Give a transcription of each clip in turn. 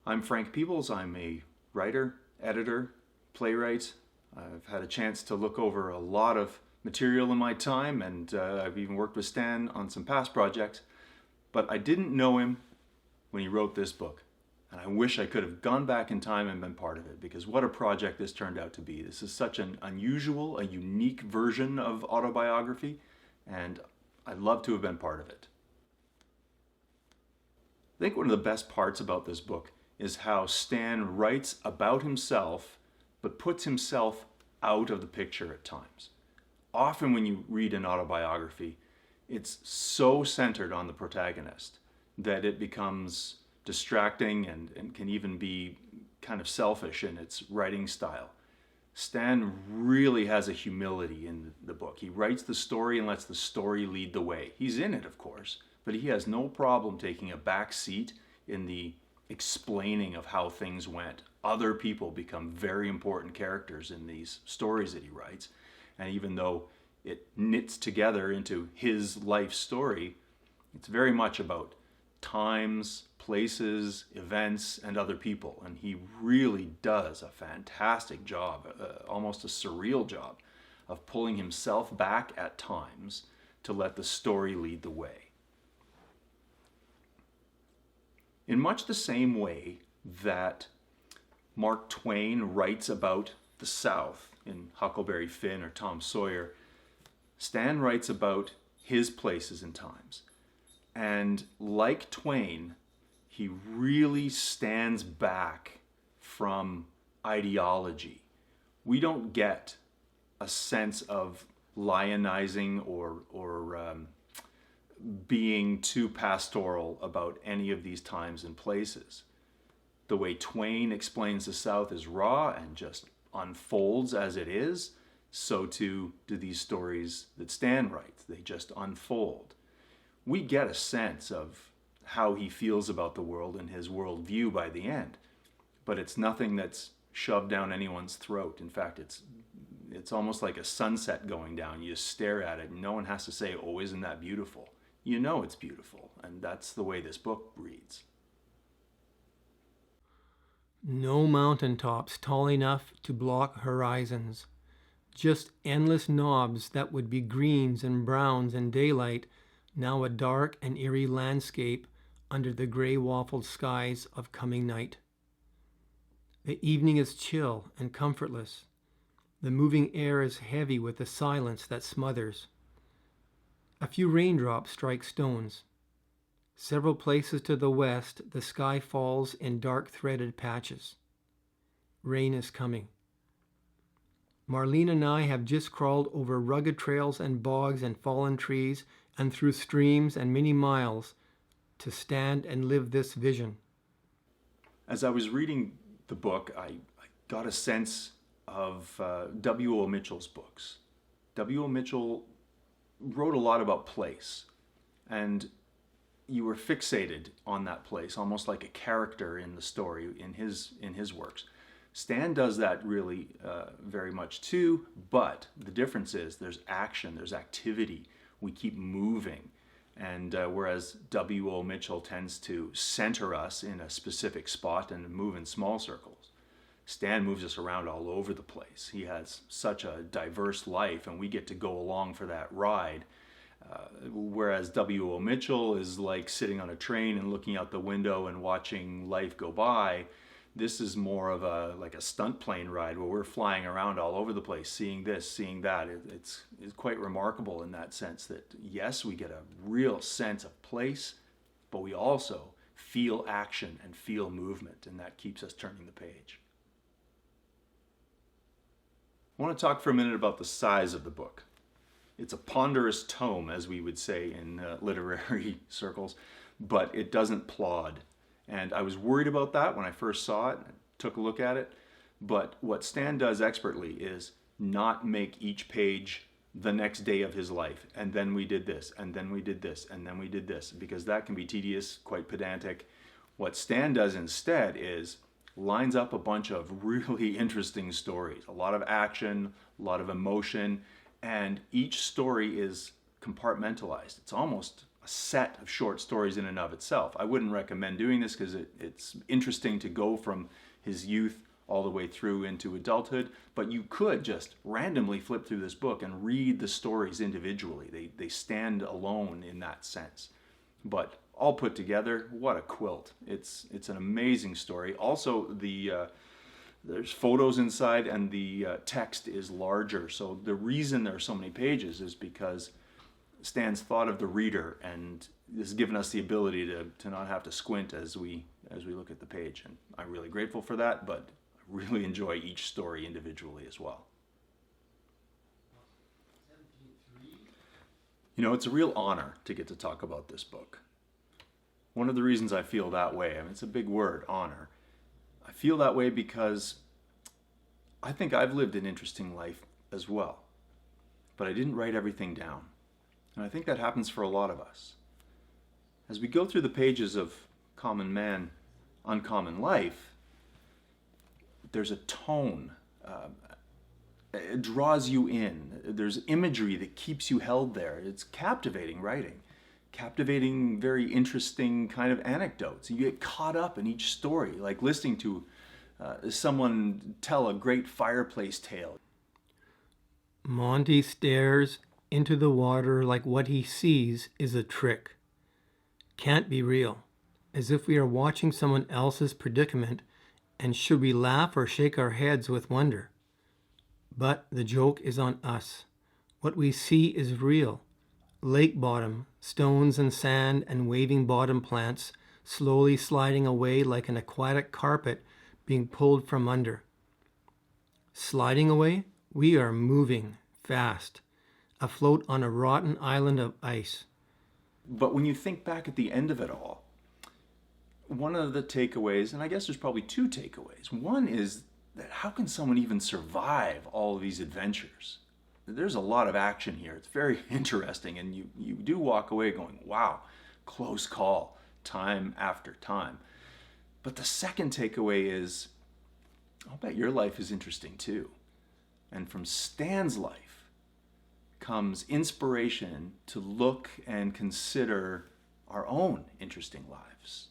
I'm Frank Peebles. I'm a writer, editor, playwright. I've had a chance to look over a lot of material in my time, and I've even worked with Stan on some past projects. But I didn't know him when he wrote this book. And I wish I could have gone back in time and been part of it, because what a project this turned out to be. This is such an unusual, a unique version of autobiography, and I'd love to have been part of it. I think one of the best parts about this book is how Stan writes about himself, but puts himself out of the picture at times. Often when you read an autobiography, it's so centered on the protagonist that it becomes distracting and can even be kind of selfish in its writing style. Stan really has a humility in the book. He writes the story and lets the story lead the way. He's in it, of course, but he has no problem taking a back seat in the explaining of how things went. Other people become very important characters in these stories that he writes, and even though it knits together into his life story, it's very much about times, places, events, and other people. And he really does a fantastic job, almost a surreal job, of pulling himself back at times to let the story lead the way. In much the same way that Mark Twain writes about the South in Huckleberry Finn or Tom Sawyer, Stan writes about his places and times. And like Twain, he really stands back from ideology. We don't get a sense of lionizing or being too pastoral about any of these times and places. The way Twain explains the South is raw and just unfolds as it is, so too do these stories that Stan writes. They just unfold. We get a sense of how he feels about the world and his worldview by the end, but it's nothing that's shoved down anyone's throat. In fact, it's almost like a sunset going down. You just stare at it and no one has to say, "Oh, isn't that beautiful?" You know it's beautiful, and that's the way this book reads. No mountaintops tall enough to block horizons. Just endless knobs that would be greens and browns in daylight, now a dark and eerie landscape under the gray waffled skies of coming night. The evening is chill and comfortless. The moving air is heavy with the silence that smothers. A few raindrops strike stones. Several places to the west, the sky falls in dark threaded patches. Rain is coming. Marlene and I have just crawled over rugged trails and bogs and fallen trees and through streams and many miles to stand and live this vision. As I was reading the book, I got a sense of W.O. Mitchell's books. W.O. Mitchell wrote a lot about place, and you were fixated on that place, almost like a character in the story in his works. Stan does that really very much too, but the difference is there's action, there's activity. We keep moving, and whereas W.O. Mitchell tends to center us in a specific spot and move in small circles, Stan moves us around all over the place. He has such a diverse life, and we get to go along for that ride. Whereas W.O. Mitchell is like sitting on a train and looking out the window and watching life go by. This is more of like a stunt plane ride where we're flying around all over the place, seeing this, seeing that. It's quite remarkable in that sense that, yes, we get a real sense of place, but we also feel action and feel movement, and that keeps us turning the page. I want to talk for a minute about the size of the book. It's a ponderous tome, as we would say in literary circles, but it doesn't plod. And I was worried about that when I first saw it, took a look at it. But what Stan does expertly is not make each page the next day of his life. And then we did this, and then we did this, and then we did this, because that can be tedious, quite pedantic. What Stan does instead is lines up a bunch of really interesting stories, a lot of action, a lot of emotion, and each story is compartmentalized. It's almost a set of short stories in and of itself. I wouldn't recommend doing this because it's interesting to go from his youth all the way through into adulthood, but you could just randomly flip through this book and read the stories individually. They stand alone in that sense. But all put together, what a quilt. It's an amazing story. Also, there's photos inside, and the text is larger. So the reason there are so many pages is because Stan's thought of the reader, and this has given us the ability to not have to squint as we look at the page. And I'm really grateful for that, but I really enjoy each story individually as well. You know, it's a real honor to get to talk about this book. One of the reasons I feel that way, I mean, it's a big word, honor. I feel that way because I think I've lived an interesting life as well, but I didn't write everything down. And I think that happens for a lot of us. As we go through the pages of Common Man, Uncommon Life, there's a tone. It draws you in. There's imagery that keeps you held there. It's captivating writing. Captivating, very interesting kind of anecdotes. You get caught up in each story, like listening to someone tell a great fireplace tale. Monty stares into the water like what he sees is a trick. Can't be real. As if we are watching someone else's predicament, and should we laugh or shake our heads with wonder? But the joke is on us. What we see is real. Lake bottom, stones and sand and waving bottom plants slowly sliding away like an aquatic carpet being pulled from under. Sliding away, we are moving fast, afloat on a rotten island of ice. But when you think back at the end of it all, one of the takeaways, and I guess there's probably two takeaways. One is that how can someone even survive all of these adventures? There's a lot of action here. It's very interesting, and you do walk away going, wow, close call, time after time. But the second takeaway is, I'll bet your life is interesting too. And from Stan's life comes inspiration to look and consider our own interesting lives.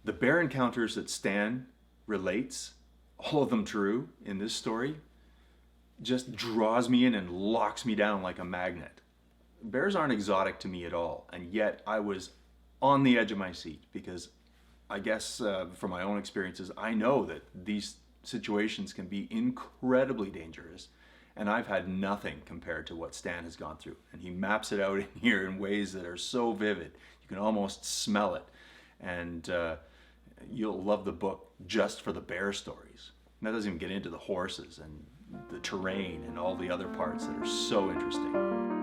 The bear encounters that Stan relates, all of them true in this story, just draws me in and locks me down like a magnet. Bears aren't exotic to me at all, and yet I was on the edge of my seat because I guess from my own experiences, I know that these situations can be incredibly dangerous, and I've had nothing compared to what Stan has gone through. And he maps it out in here in ways that are so vivid. You can almost smell it. And you'll love the book just for the bear stories. And that doesn't even get into the horses and the terrain and all the other parts that are so interesting.